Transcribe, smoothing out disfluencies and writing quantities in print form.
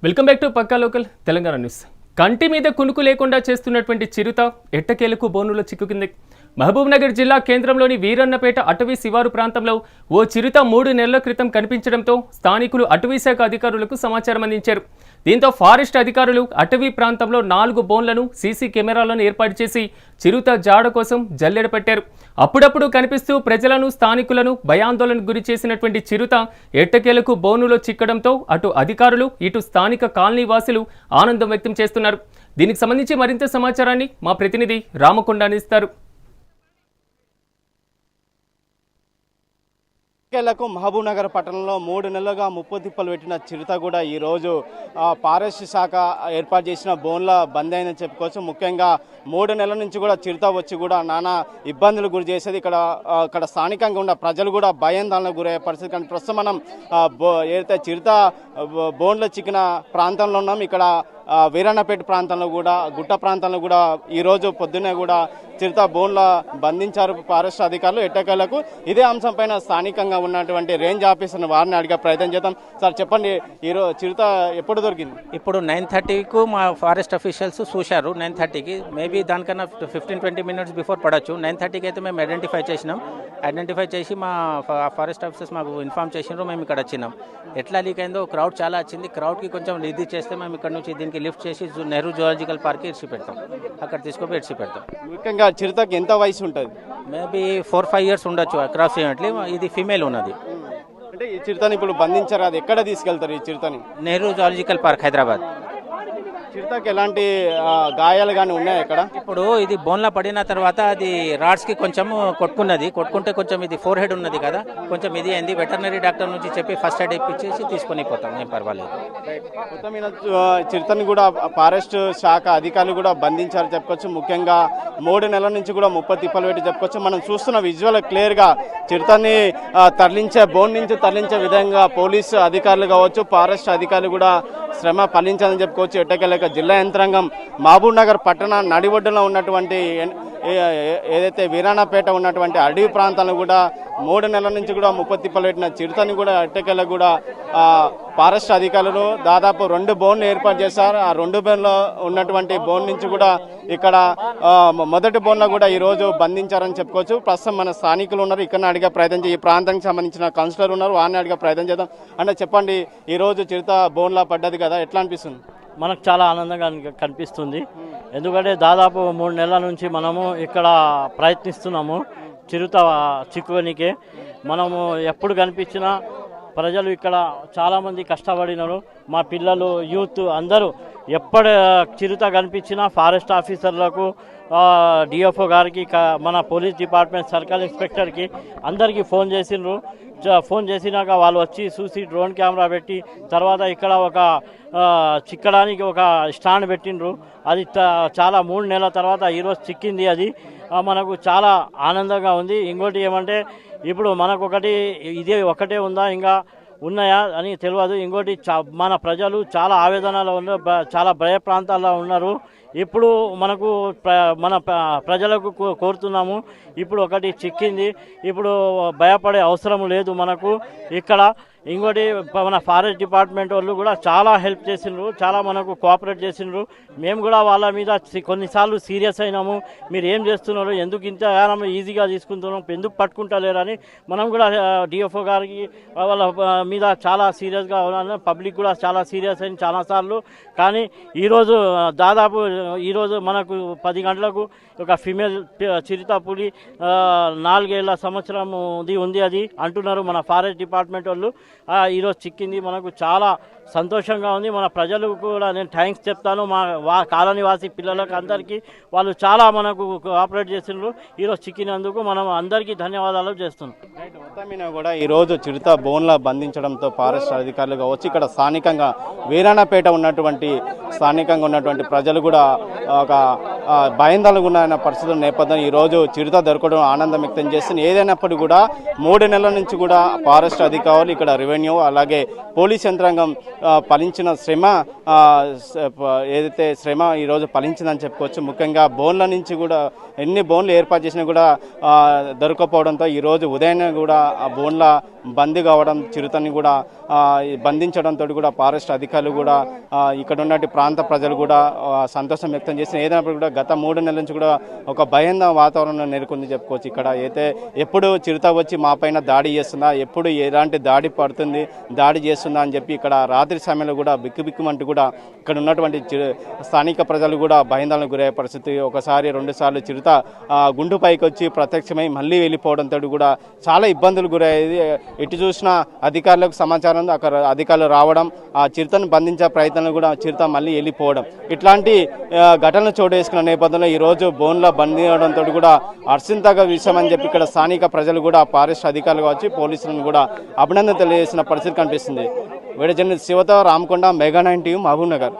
Welcome back to Pakka local Telangana news. కంటి మీద కునుకు లేకుండా చేస్తున్నటువంటి చిరుత ఎట్టకేలకు బోనులో చిక్కుకుంది. మహబూబ్ నగర్ జిల్లా కేంద్రంలోని వీరన్నపేట అటవీ శివారు ప్రాంతంలో ఓ చిరుత 3 నెలల క్రితం కనిపించడంతో స్థానికులు అటవీ శాఖ అధికారులకు సమాచారం అందించారు. దీంతో ఫారెస్ట్ అధికారులు అటవీ ప్రాంతంలో 4 బోన్లను సీసీ కెమెరాలను ఏర్పాటు చేసి చిరుత జాడ కోసం జల్లెడ పెట్టారు. అప్పుడప్పుడు కనిపిస్తూ ప్రజలను స్థానికులను భయాందోళనకు గురి చేసినటువంటి చిరుత ఎట్టకేలకు బోనులో చిక్కడంతో అటు అధికారులు ఇటు స్థానిక కాలనీ వాసులు ఆనందం వ్యక్తం చేస్తున్నారు. దీనికి సంబంధించి మరింత సమాచారాన్ని మా ప్రతినిధి రామకొండ అందిస్తారు. మహబూబ్ నగర్ పట్టణంలో 3 నెలలుగా ముప్పు తిప్పలు పెట్టిన చిరుత కూడా ఈరోజు ఫారెస్ట్ శాఖ ఏర్పాటు చేసిన బోన్ల బంద్ అయిందని చెప్పుకోవచ్చు. ముఖ్యంగా 3 నెలల నుంచి కూడా చిరుత వచ్చి కూడా నానా ఇబ్బందులు గురి చేసేది. ఇక్కడ స్థానికంగా ఉన్న ప్రజలు కూడా భయాందోళనకు గురయ్యే పరిస్థితి. కానీ ప్రస్తుతం మనం ఏదైతే చిరుత బోన్లో చిక్కిన ప్రాంతంలో ఉన్నాం. ఇక్కడ వీరన్నపేట ప్రాంతంలో కూడా గుట్ట ప్రాంతంలో కూడా ఈరోజు పొద్దున్నే కూడా చిరుత బోన్ల బంధించారు ఫారెస్ట్ అధికారులు. ఎట్టకేలకు ఇదే అంశంపైన స్థానికంగా ఉన్నటువంటి రేంజ్ ఆఫీసర్ని వారిని అడిగే ప్రయత్నం చేద్దాం. సార్ చెప్పండి, ఈరోజు చిరుత ఎప్పుడు దొరికింది? ఇప్పుడు 9:30కు మా ఫారెస్ట్ అఫీషియల్స్ చూశారు. 9:30కి మేబీ దానికన్నా 15-20 మినిట్స్ బిఫోర్ పడవచ్చు. 9:30కి అయితే మేము ఐడెంటిఫై చేసి మా ఫారెస్ట్ ఆఫీసర్స్ మాకు ఇన్ఫార్మ్ చేసినారు. మేము ఇక్కడ వచ్చినాం. ఎట్లా లీక్ అయిందో క్రౌడ్ చాలా వచ్చింది. క్రౌడ్కి కొంచెం ఇది చేస్తే మేము ఇక్కడ నుంచి దీనికి లిఫ్ట్ చేసి నెహ్రూ జువాలజికల్ పార్క్కి ఇడిచి పెడతాం. అక్కడ తీసుకొని ఇడిచి పెడతాం. ముఖ్యంగా చిరుతకి ఎంత వయసు ఉంటుంది? మేబీ 4-5 ఇయర్స్ ఉండొచ్చు అప్రాక్సిమేట్లీ. ఇది ఫీమేల్ ఉన్నది. అంటే ఈ చిరుతని ఇప్పుడు బంధించారు, అది ఎక్కడ తీసుకెళ్తారు ఈ చిరుతని? Nehru zoological park, Hyderabad. చిరుతకి ఎలాంటి గాయాలు కానీ ఉన్నాయా ఇక్కడ? ఇప్పుడు ఇది బోన్లో పడిన తర్వాత అది రాడ్స్కి కొంచెం కొట్టుకుంటే కొంచెం ఇది ఫోర్ హెడ్ ఉన్నది కదా, కొంచెం ఇది అయింది. వెటర్నరీ డాక్టర్ నుంచి చెప్పి ఫస్ట్ ఎయిడ్ ఇప్పించేసి తీసుకొని పోతాం, ఏం పర్వాలేదు. మొత్తం మీద చిరుతని కూడా ఫారెస్ట్ శాఖ అధికారులు కూడా బంధించారు చెప్పుకోవచ్చు. ముఖ్యంగా 3 నెలల నుంచి కూడా ముప్పు తిప్పలు పెట్టి చెప్పుకోవచ్చు. మనం చూస్తున్న విజువల్ క్లియర్గా చిరుతని బోన్ నుంచి తరలించే విధంగా పోలీసు అధికారులు కావచ్చు, ఫారెస్ట్ అధికారులు కూడా శ్రమ ఫలించాలని చెప్పుకోవచ్చు. ఎట్టకేలేక జిల్లా యంత్రాంగం మహబూబ్ నగర్ పట్టణ నడిబొడ్డులో ఉన్నటువంటి ఏదైతే వీరాణపేట ఉన్నటువంటి అడవి ప్రాంతాలను కూడా 3 నెలల నుంచి కూడా ముప్పు తిప్పలు పెట్టిన చిరుతని కూడా ఎట్టకేళ్ళ కూడా ఫారెస్ట్ అధికారులు దాదాపు 2 బోన్లు ఏర్పాటు చేశారు. ఆ 2 బోన్లో ఉన్నటువంటి బోన్ నుంచి కూడా ఇక్కడ మొదటి బోన్లో కూడా ఈరోజు బంధించారని చెప్పుకోవచ్చు. ప్రస్తుతం మన స్థానికులు ఉన్నారు, ఇక్కడ అడిగే ప్రయత్నం ఈ ప్రాంతానికి సంబంధించిన కౌన్సిలర్ ఉన్నారు, వారిని అడిగే ప్రయత్నం చేద్దాం. అంటే చెప్పండి, ఈరోజు చిరుత బోన్లా పడ్డది కదా, ఎట్లా అనిపిస్తుంది? మనకు చాలా ఆనందంగా కనిపిస్తుంది. ఎందుకంటే దాదాపు 3 నెలల నుంచి మనము ఇక్కడ ప్రయత్నిస్తున్నాము చిరుత చిక్కువనికి. మనము ఎప్పుడు కనిపించినా ప్రజలు ఇక్కడ చాలామంది కష్టపడినారు. మా పిల్లలు, యూత్ అందరూ ఎప్పుడు చిరుత కనిపించినా ఫారెస్ట్ ఆఫీసర్లకు, డిఎఫ్ఓ గారికి, మన పోలీస్ డిపార్ట్మెంట్ సర్కిల్ ఇన్స్పెక్టర్కి అందరికీ ఫోన్ చేసిండ్రు. ఫోన్ చేసినాక వాళ్ళు వచ్చి చూసి డ్రోన్ కెమెరా పెట్టి తర్వాత ఇక్కడ ఒక చిక్కడానికి ఒక స్టాండ్ పెట్టిండ్రు. అది చాలా 3 నెలల తర్వాత ఈరోజు చిక్కింది. అది మనకు చాలా ఆనందంగా ఉంది. ఇంకోటి ఏమంటే ఇప్పుడు మనకు ఇదే ఒకటే ఉందా, ఇంకా ఉన్నాయా అని తెలియదు. ఇంకోటి మన ప్రజలు చాలా ఆవేదనలో ఉన్నారు, చాలా భయ ప్రాంతాల్లో ఉన్నారు. ఇప్పుడు మన ప్రజలకు కోరుతున్నాము, ఇప్పుడు ఒకటి చిక్కింది, ఇప్పుడు భయపడే అవసరం లేదు మనకు ఇక్కడ. ఇంకోటి మన ఫారెస్ట్ డిపార్ట్మెంట్ వాళ్ళు కూడా చాలా హెల్ప్ చేసిండ్రు, చాలా మనకు కోఆపరేట్ చేసిండ్రు. మేము కూడా వాళ్ళ మీద కొన్నిసార్లు సీరియస్ అయినాము. మీరు ఏం చేస్తున్నారు, ఎందుకు ఇంత ఈజీగా తీసుకుంటున్నాం, ఎందుకు పట్టుకుంటలేరని మనం కూడా డిఎఫ్ఓ గారికి వాళ్ళ మీద చాలా సీరియస్గా ఉన్నాను. పబ్లిక్ కూడా చాలా సీరియస్ అయింది చాలాసార్లు. కానీ ఈరోజు మనకు 10 గంటలకు ఒక ఫీమేల్ చిరుత పులి 4 ఏళ్ల సంవత్సరం ఉంది అది అంటున్నారు మన ఫారెస్ట్ డిపార్ట్మెంట్ వాళ్ళు. ఈరోజు చిక్కింది, మనకు చాలా సంతోషంగా ఉంది. మన ప్రజలకు కూడా నేను థ్యాంక్స్ చెప్తాను. మా కాలనీవాసి పిల్లలకు అందరికీ వాళ్ళు చాలా మనకు కోఆపరేట్ చేసినారు. ఈరోజు చిక్కినందుకు మనం అందరికీ ధన్యవాదాలు చేస్తున్నాం. మొత్తం కూడా ఈరోజు చిరుత బోన్ల బంధించడంతో ఫారెస్ట్ అధికారులు కావచ్చు, ఇక్కడ స్థానికంగా వీరాణపేట ఉన్నటువంటి ప్రజలు కూడా ఒక భయాందోళనకు ఉన్న పరిస్థితుల నేపథ్యంలో ఈరోజు చిరుత దొరకడం ఆనందం వ్యక్తం చేస్తుంది. ఏదైనప్పటికీ కూడా 3 నెలల నుంచి కూడా ఫారెస్ట్ అధికారులు, ఇక్కడ రెవెన్యూ, అలాగే పోలీస్ యంత్రాంగం ఫలించిన శ్రమ ఈరోజు ఫలించిందని చెప్పుకోవచ్చు. ముఖ్యంగా బోన్ల నుంచి కూడా ఎన్ని బోన్లు ఏర్పాటు చేసినా కూడా దొరకపోవడంతో ఈరోజు ఉదయం కూడా ఆ బోన్ల బందీ కావడం, చిరుతని కూడా బంధించడంతో కూడా ఫారెస్ట్ అధికారులు కూడా ఇక్కడ ఉన్నటువంటి ప్రాంత ప్రజలు కూడా సంతోషం వ్యక్తం చేసిన. ఏదైనప్పుడు కూడా గత 3 నెలల నుంచి కూడా ఒక భయంద వాతావరణం నెలకొంది చెప్పుకోవచ్చు. ఇక్కడ అయితే ఎప్పుడు చిరుత వచ్చి మా పైన దాడి చేస్తుందా, ఎప్పుడు ఎలాంటి దాడి పడుతుంది, దాడి చేస్తుందా అని చెప్పి ఇక్కడ రాత్రి సమయంలో కూడా బిక్కుబిక్కుమంటూ కూడా ఇక్కడ ఉన్నటువంటి స్థానిక ప్రజలు కూడా భయాందోళనకు గురయ్యే పరిస్థితి. ఒకసారి 2 సార్లు చిరుత గుండు పైకి వచ్చి ప్రత్యక్షమై మళ్ళీ వెళ్ళిపోవడంతో కూడా చాలా ఇబ్బందులు గురయ్యేది. ఎటు చూసినా అధికారులకు సమాచారం, అక్కడ అధికారులు రావడం, ఆ చిరుతను బంధించే ప్రయత్నంలో కూడా చిరుత మళ్ళీ వెళ్ళిపోవడం, ఇట్లాంటి ఘటనలు చోటు చేసుకున్న నేపథ్యంలో ఈరోజు బోన్లో బంధించడంతో కూడా హర్షింతగా విషయం అని చెప్పి ఇక్కడ స్థానిక ప్రజలు కూడా ఫారెస్ట్ అధికారులు కావచ్చు, పోలీసులను కూడా అభినందన తెలియజేసిన పరిస్థితి కనిపిస్తుంది. వీడియో జర్నలిస్ట్ శివతో రామకొండ, మెగా 9 టీవీ, మహబూబ్ నగర్.